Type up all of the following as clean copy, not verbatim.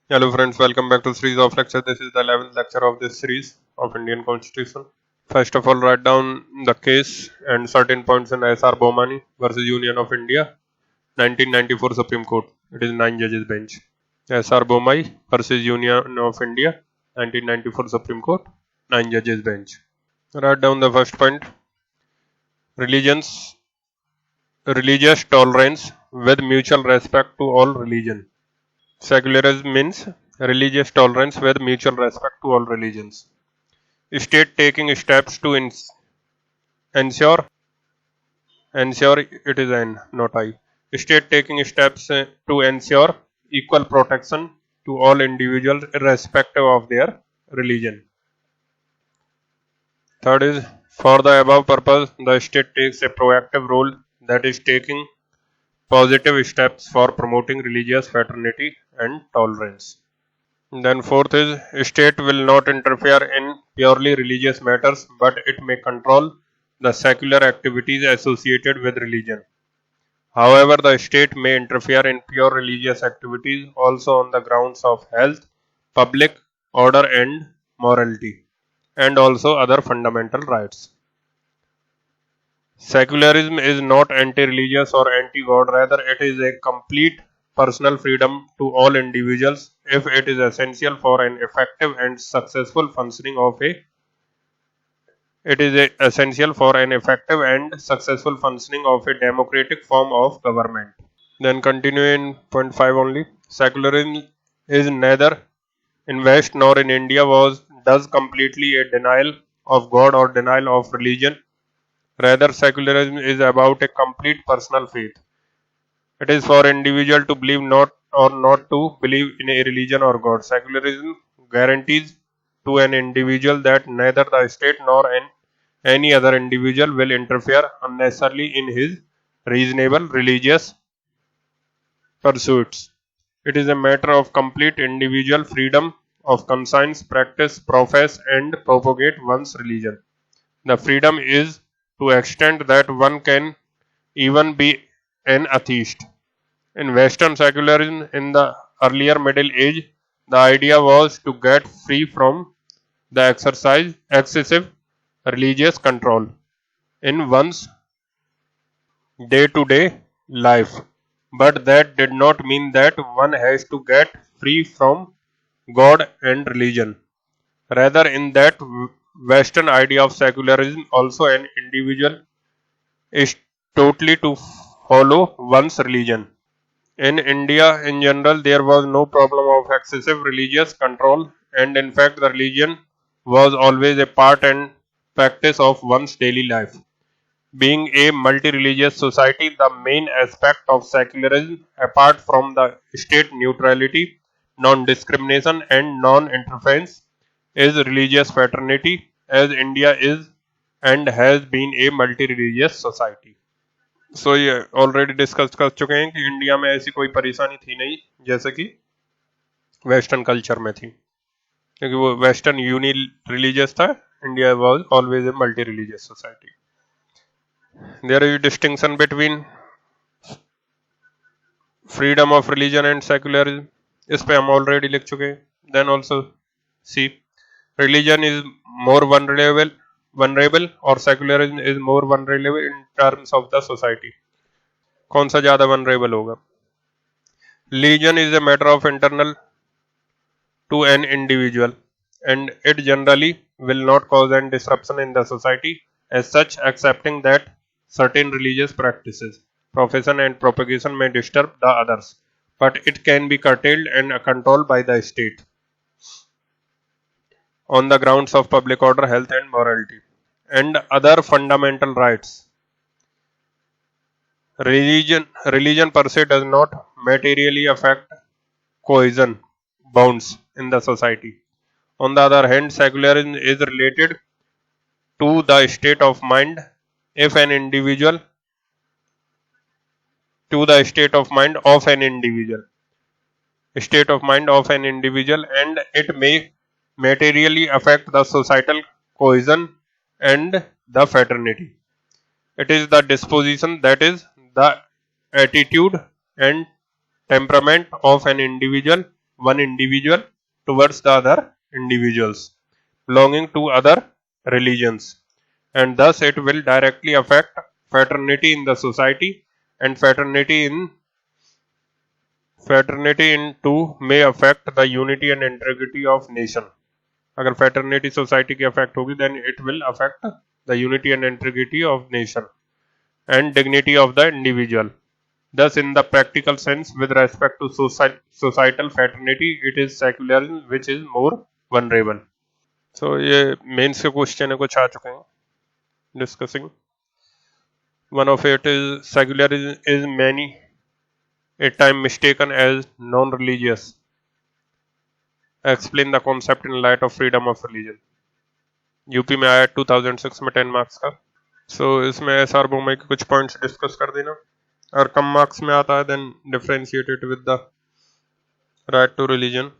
Hello friends, welcome back to series of lecture. This is the 11th lecture of this series of Indian Constitution. First of all, write down the case and certain points in S.R. Bomani versus Union of India, 1994 Supreme Court. It is 9 judges bench. S.R. Bomai versus Union of India, 1994 Supreme Court, 9 judges bench. Write down the first point. Religious tolerance with mutual respect to all religion. Secularism means religious tolerance with mutual respect to all religions. State taking steps to ensure it is an not I. State taking steps to ensure equal protection to all individuals irrespective of their religion. Third is for the above purpose, the state takes a proactive role, that is taking positive steps for promoting religious fraternity and tolerance. Then fourth is state will not interfere in purely religious matters, but it may control the secular activities associated with religion. However, the state may interfere in pure religious activities also on the grounds of health, public order and morality, and also other fundamental rights. Secularism is not anti-religious or anti-God, rather it is a complete personal freedom to all individuals if it is essential for an effective and successful functioning of a democratic form of government. Then continue in point 5 only. Secularism is neither in West nor in India does completely a denial of God or denial of religion. Rather, secularism is about a complete personal faith. It is for individual to believe not to believe in a religion or God. Secularism guarantees to an individual that neither the state nor any other individual will interfere unnecessarily in his reasonable religious pursuits. It is a matter of complete individual freedom of conscience, practice, profess, and propagate one's religion. The freedom is to extent that one can even be an atheist. In Western secularism in the earlier Middle Age, the idea was to get free from the excessive religious control in one's day-to-day life. But that did not mean that one has to get free from God and religion. Rather, in that Western idea of secularism, also an individual is totally to follow one's religion. In India, in general, there was no problem of excessive religious control, and in fact, the religion was always a part and practice of one's daily life. Being a multi-religious society, the main aspect of secularism, apart from the state neutrality, non-discrimination, and non-interference, is religious fraternity, as India is and has been a multi-religious society. सो ये already discuss कर चुके हैं कि India में ऐसी कोई परेशानी थी नहीं जैसे कि वेस्टर्न कल्चर में थी, क्योंकि वो वेस्टर्न यूनि रिलीजियस था. India was always a multi religious society. There is distinction between freedom of religion and secularism. इस पे हम ऑलरेडी लिख चुके हैं. Then also see religion is more vulnerable और secularism is more vulnerable in terms of the society. कौन सा ज्यादा vulnerable होगा? Religion is a matter of internal to an individual and it generally will not cause any disruption in the society. As such, accepting that certain religious practices, profession and propagation may disturb the others, but it can be curtailed and controlled by the state on the grounds of public order, health and morality, and other fundamental rights. Religion per se does not materially affect cohesion bonds in the society. On the other hand, secularism is related to the state of mind if an individual and it may materially affect the societal cohesion and the fraternity. It is the disposition, that is the attitude and temperament of an individual one individual towards the other individuals belonging to other religions, and thus it will directly affect fraternity in the society, and fraternity in two may affect the unity and integrity of nation. अगर fraternity society की affect होगी, then it will affect the unity and integrity of nation and dignity of the individual. Thus, in the practical sense, with respect to societal fraternity, it is secularism which is more vulnerable. So, ये mains के question है कुछ आ चुके हैं discussing. One of it is secularism is many a time mistaken as non-religious. Explain the concept in light of freedom of religion. UP में आया 2006 में 10 marks का. सो इसमें एसआर बोमे के कुछ पॉइंट्स डिस्कस कर देना. और कम मार्क्स में आता है then differentiate it with the right to religion.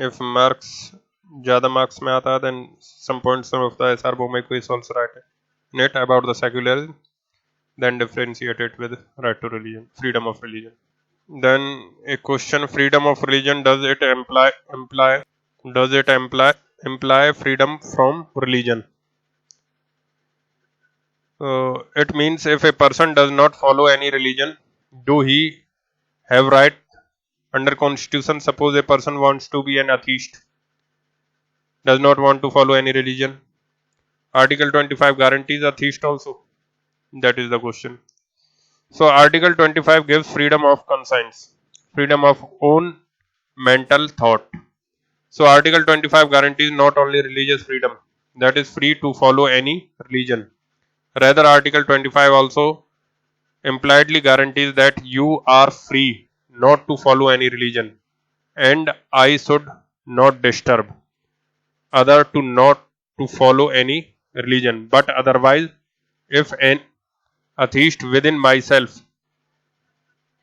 If marks ज़्यादा मार्क्स में आता है then some points of the S R Bommai को is also write note about the secularism, then differentiate it with right to religion, freedom of religion. Then a question: freedom of religion, does it imply freedom from religion? It means if a person does not follow any religion, do he have right under constitution? Suppose a person wants to be an atheist, does not want to follow any religion. Article 25 guarantees atheist also. That is the question. So Article 25 gives freedom of conscience, freedom of own mental thought. So Article 25 guarantees not only religious freedom, that is free to follow any religion. Rather, Article 25 also impliedly guarantees that you are free not to follow any religion, and I should not disturb other to not to follow any religion. But otherwise, if an atheist within myself,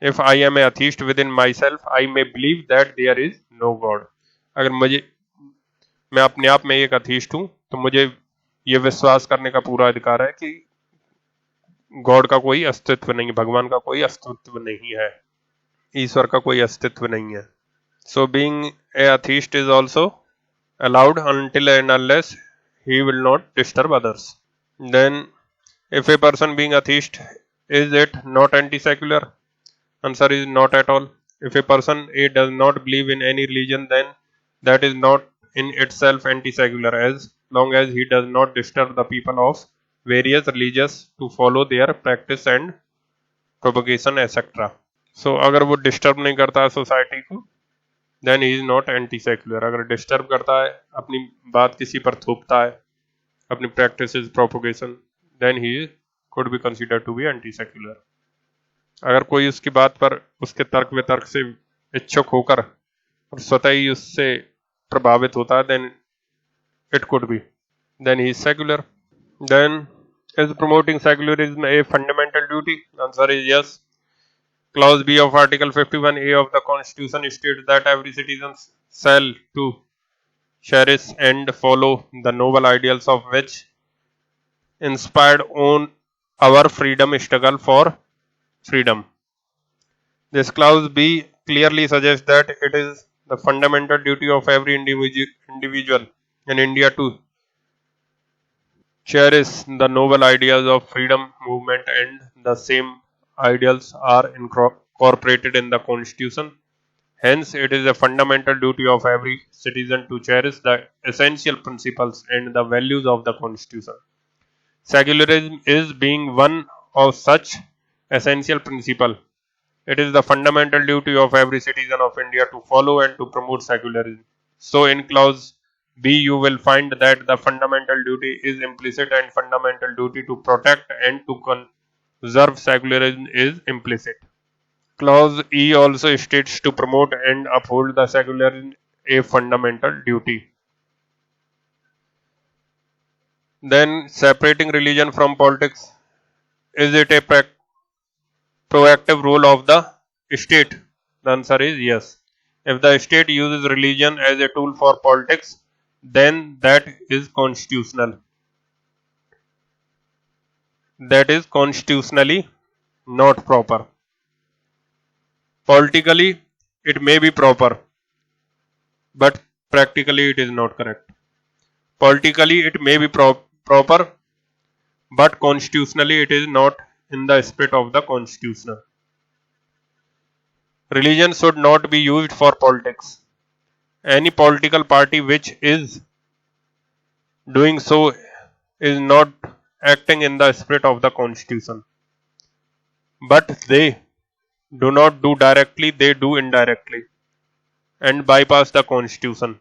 if I am an atheist within myself, I may believe that there is no God. अगर मैं अपने आप में एक atheist हूं तो मुझे ये विश्वास करने का पूरा अधिकार है कि गॉड का कोई अस्तित्व नहीं है, भगवान का कोई अस्तित्व नहीं है, ईश्वर का कोई अस्तित्व नहीं है. So being a atheist is also allowed until and unless he will not disturb others. Then if a person being atheist, is it not anti-secular? Answer is not at all. If a person does not believe in any religion, then that is not in itself anti-secular, as long as he does not disturb the people of various religions to follow their practice and propagation, etc. So अगर वो disturb नहीं करता है society को, then he is not anti-secular. अगर disturb करता है, अपनी बात किसी पर थोपता है, अपनी practices propagation, then he could be considered to be anti-secular. अगर कोई उसकी बात पर उसके तर्क वितर्क से इच्छुक होकर और स्वतः ही उससे प्रभावित होता है, then it could be, then he is secular. Then is promoting secularism a fundamental duty? Answer is yes. Clause B of Article 51A of the Constitution states that every citizen shall to cherish and follow the noble ideals of which inspired on our freedom struggle for freedom. This clause B clearly suggests that it is the fundamental duty of every individual in India to cherish the noble ideas of freedom movement, and the same ideals are incorporated in the Constitution. Hence, it is a fundamental duty of every citizen to cherish the essential principles and the values of the Constitution. Secularism is being one of such essential principle. It is the fundamental duty of every citizen of India to follow and to promote secularism. So in clause B, you will find that the fundamental duty is implicit and fundamental duty to protect and to conserve secularism is implicit. Clause E also states to promote and uphold the secularism a fundamental duty. Then separating religion from politics, is it a proactive role of the state? The answer is yes. If the state uses religion as a tool for politics, then that is constitutional. That is constitutionally not proper. Politically, it may be proper, but practically it is not correct. Politically it may be proper, but constitutionally it is not in the spirit of the constitution. Religion should not be used for politics. Any political party which is doing so is not acting in the spirit of the constitution. But they do not do directly, they do indirectly and bypass the constitution.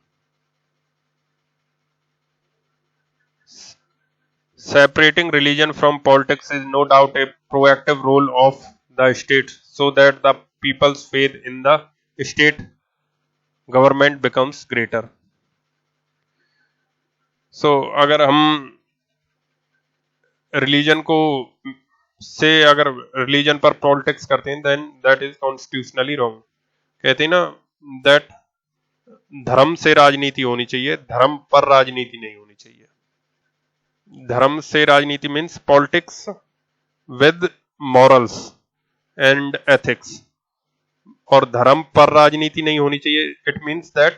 Separating religion from politics is no doubt a proactive role of the state so that the people's faith in the state government becomes greater. So अगर हम religion को से अगर religion पर politics करते हैं then that is constitutionally wrong. कहते हैं ना दैट धर्म से राजनीति होनी चाहिए, धर्म पर राजनीति नहीं होनी चाहिए. धर्म से राजनीति means politics with morals and ethics, और धर्म पर राजनीति नहीं होनी चाहिए. It means that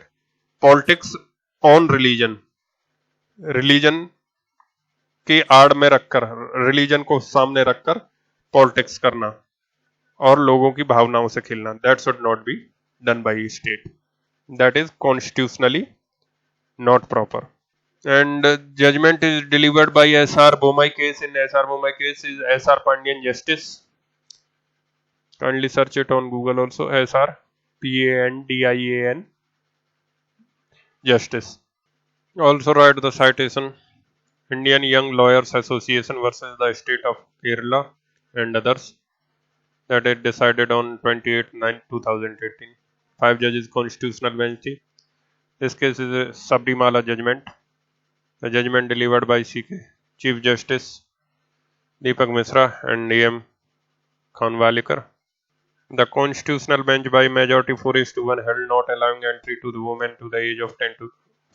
politics on religion, religion की आड़ में रखकर, रिलीजन को सामने रखकर पॉलिटिक्स करना और लोगों की भावनाओं से खेलना, that should not be done by state. That is constitutionally not proper. And judgment is delivered by S.R. Bomai case. In S.R. Bomai case is S.R. Pandian Justice. Kindly search it on Google also. S.R. Pandian Justice. Also write the citation. Indian Young Lawyers Association versus the State of Kerala and others. That it decided on 28/9/2018. 5 judges constitutional bench. This case is a Sabrimala judgment. The judgment delivered by C.K. Chief Justice Deepak Misra and D.M. Khanwalekar. The constitutional bench by majority 4:1 held not allowing entry to the women to the age of 10 to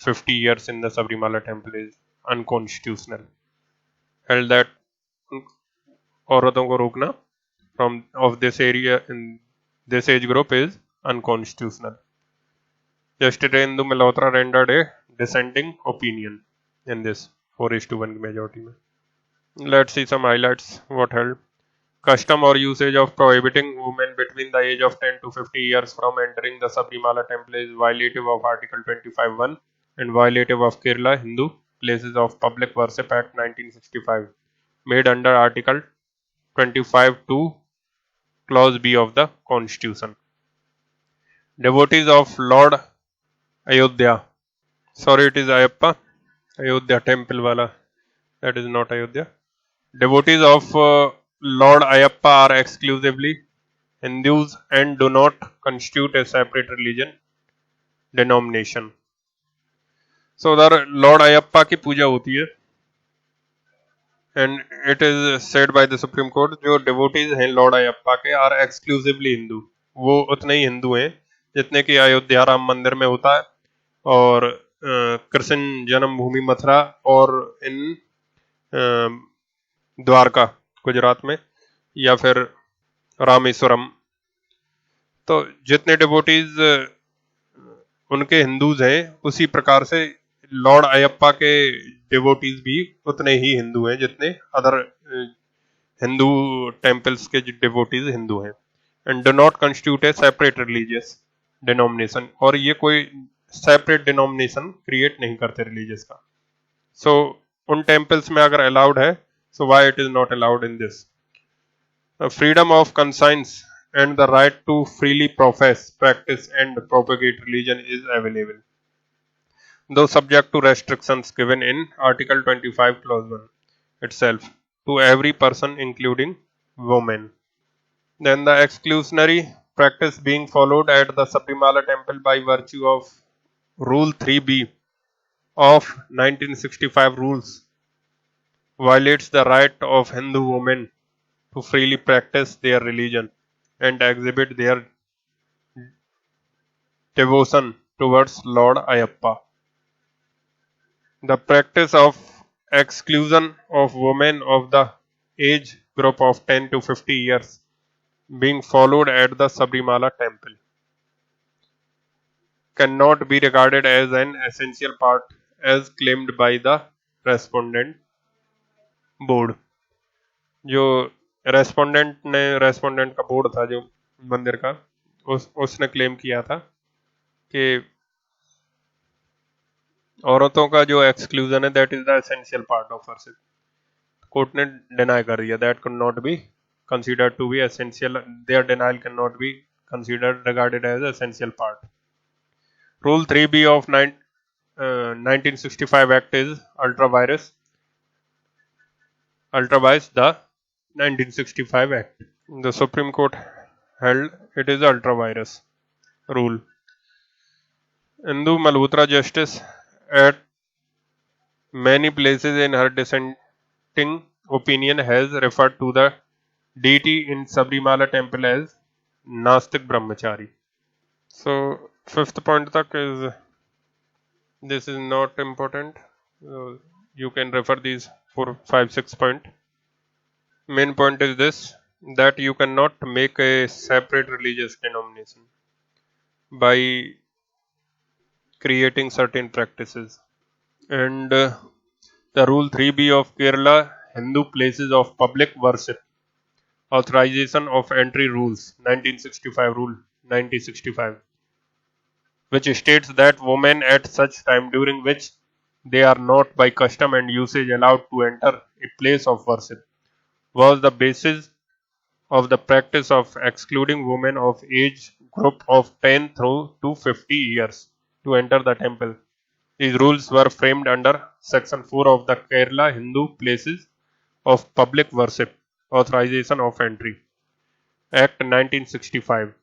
50 years in the Sabrimala temple is unconstitutional. Held that औरतों को रोकना from of this area in this age group is unconstitutional. Justice Indu Malhotra rendered a dissenting opinion in this 4:1 majority में. Let's see some highlights. What held? Custom or usage of prohibiting women between the age of 10 to 50 years from entering the Sabrimala temple is violative of Article 25(1) and violative of Kerala Hindu Places of Public Worship Act 1965, made under Article 25(2) Clause B of the Constitution. Devotees of Lord Ayodhya. Sorry, it is Ayappa. Ayodhya temple wala. That is not Ayodhya. Devotees of Lord Ayappa are exclusively Hindus and do not constitute a separate religion denomination. So there Lord Ayappa की पूजा होती है and it is said by the Supreme Court जो devotees हैं Lord Ayappa के are exclusively Hindu. वो उतने ही हिंदू हैं जितने कि अयोध्या राम मंदिर में होता है और कृष्ण जन्मभूमि मथुरा और इन द्वारका गुजरात में या फिर रामेश्वरम. तो जितने डिवोटीज उनके हिंदूज हैं उसी प्रकार से लॉर्ड अयप्पा के डिवोटीज भी उतने ही हिंदू हैं जितने अदर हिंदू टेम्पल्स के डिवोटीज हिंदू हैं. And do not constitute A separate religious denomination, और ये कोई सेपरेट डिनोमिनेशन क्रिएट नहीं करते रिलीजियस का. सो उन टेम्पल्स में अगर अलाउड है, so why it is not allowed in this. Freedom of conscience and the right to freely profess, practice and propagate religion is available, though subject to restrictions given in Article 25 Clause 1 itself to every person including women. Then the exclusionary practice being followed at the Sabrimala temple by virtue of Rule 3B of 1965 rules violates the right of Hindu women to freely practice their religion and exhibit their devotion towards Lord Ayappa. The practice of exclusion of women of the age group of 10 to 50 years being followed at the Sabrimala temple. cannot be regarded as an essential part as claimed by the respondent board. जो respondent का board था जो मंदिर का, उसने claim किया था कि औरतों का जो एक्सक्लूजन है that is the essential part of worship. Court ने डिनाई कर दिया that could not be considered to be essential. Their denial cannot be considered regarded as essential part. Rule 3B of 1965 Act is ultra vires the 1965 Act. The Supreme Court held it is ultra vires rule. Indu Malhotra Justice at many places in her dissenting opinion has referred to the deity in Sabrimala temple as Nastik Brahmachari. So, fifth point tak is, this is not important. You can refer these 4, 5, 6 point. Main point is this, that you cannot make a separate religious denomination by creating certain practices. And the rule 3B of Kerala Hindu places of public worship authorization of entry rules 1965 rule 1965, which states that women at such time during which they are not by custom and usage allowed to enter a place of worship was the basis of the practice of excluding women of age group of 10 through to 50 years to enter the temple. These rules were framed under section 4 of the Kerala Hindu places of public worship authorization of entry Act 1965.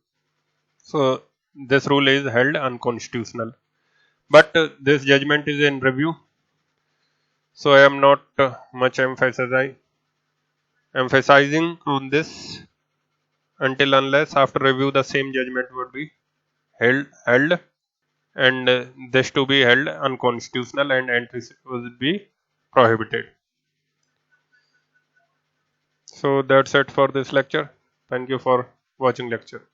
So this rule is held unconstitutional, but this judgment is in review, so I am not much emphasizing on this until unless after review the same judgment would be held and this to be held unconstitutional and entry would be prohibited. So that's it for this lecture. Thank you for watching lecture.